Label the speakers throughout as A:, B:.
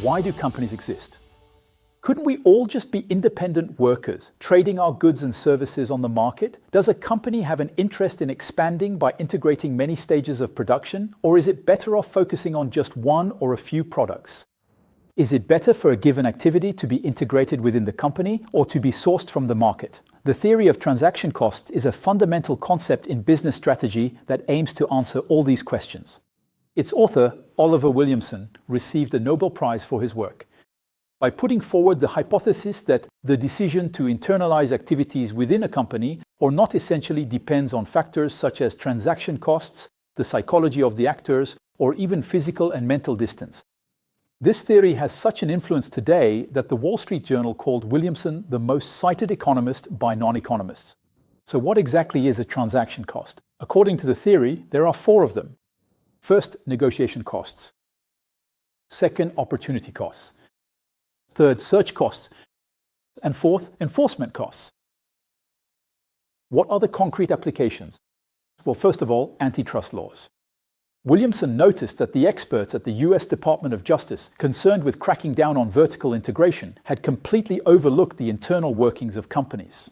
A: Why do companies exist? Couldn't we all just be independent workers, trading our goods and services on the market? Does a company have an interest in expanding by integrating many stages of production, or is it better off focusing on just one or a few products? Is it better for a given activity to be integrated within the company or to be sourced from the market? The theory of transaction cost is a fundamental concept in business strategy that aims to answer all these questions. Its author, Oliver Williamson, received a Nobel Prize for his work. By putting forward the hypothesis that the decision to internalize activities within a company or not essentially depends on factors such as transaction costs, the psychology of the actors, or even physical and mental distance. This theory has such an influence today that the Wall Street Journal called Williamson the most cited economist by non-economists. So what exactly is a transaction cost? According to the theory, there are four of them. First, negotiation costs. Second, opportunity costs. Third, search costs. And fourth, enforcement costs. What are the concrete applications? Well, first of all, antitrust laws. Williamson noticed that the experts at the US Department of Justice, concerned with cracking down on vertical integration, had completely overlooked the internal workings of companies.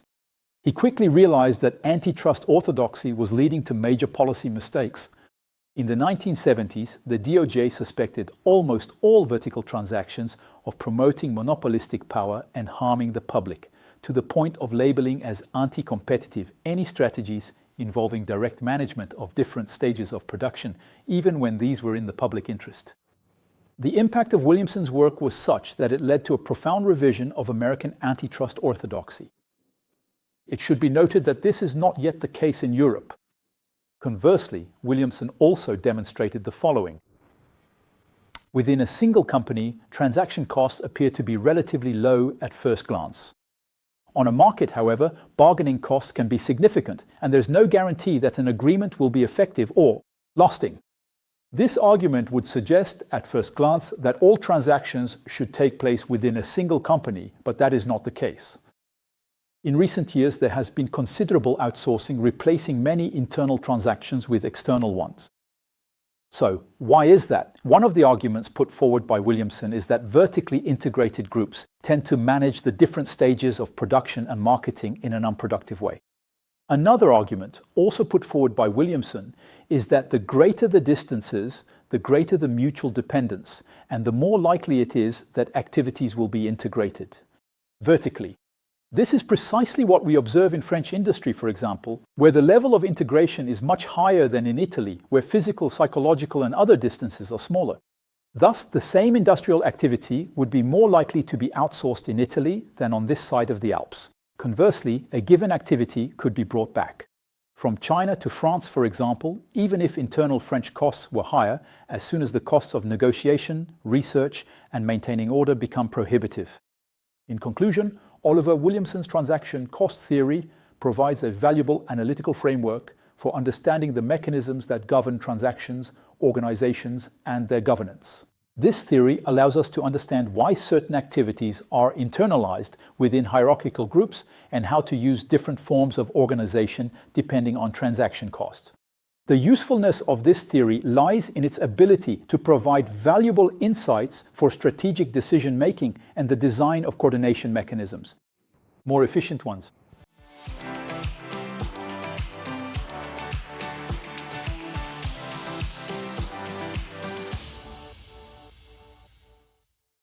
A: He quickly realized that antitrust orthodoxy was leading to major policy mistakes. In the 1970s, the DOJ suspected almost all vertical transactions of promoting monopolistic power and harming the public, to the point of labeling as anti-competitive any strategies involving direct management of different stages of production, even when these were in the public interest. The impact of Williamson's work was such that it led to a profound revision of American antitrust orthodoxy. It should be noted that this is not yet the case in Europe. Conversely, Williamson also demonstrated the following. Within a single company, transaction costs appear to be relatively low at first glance. On a market, however, bargaining costs can be significant, and there's no guarantee that an agreement will be effective or lasting. This argument would suggest, at first glance, that all transactions should take place within a single company, but that is not the case. In recent years, there has been considerable outsourcing, replacing many internal transactions with external ones. So, why is that? One of the arguments put forward by Williamson is that vertically integrated groups tend to manage the different stages of production and marketing in an unproductive way. Another argument, also put forward by Williamson, is that the greater the distances, the greater the mutual dependence, and the more likely it is that activities will be integrated vertically. This is precisely what we observe in French industry, for example, where the level of integration is much higher than in Italy, where physical, psychological, and other distances are smaller. Thus, the same industrial activity would be more likely to be outsourced in Italy than on this side of the Alps. Conversely, a given activity could be brought back. From China to France, for example, even if internal French costs were higher, as soon as the costs of negotiation, research, and maintaining order become prohibitive. In conclusion, Oliver Williamson's transaction cost theory provides a valuable analytical framework for understanding the mechanisms that govern transactions, organizations, and their governance. This theory allows us to understand why certain activities are internalized within hierarchical groups and how to use different forms of organization depending on transaction costs. The usefulness of this theory lies in its ability to provide valuable insights for strategic decision-making and the design of coordination mechanisms, more efficient ones.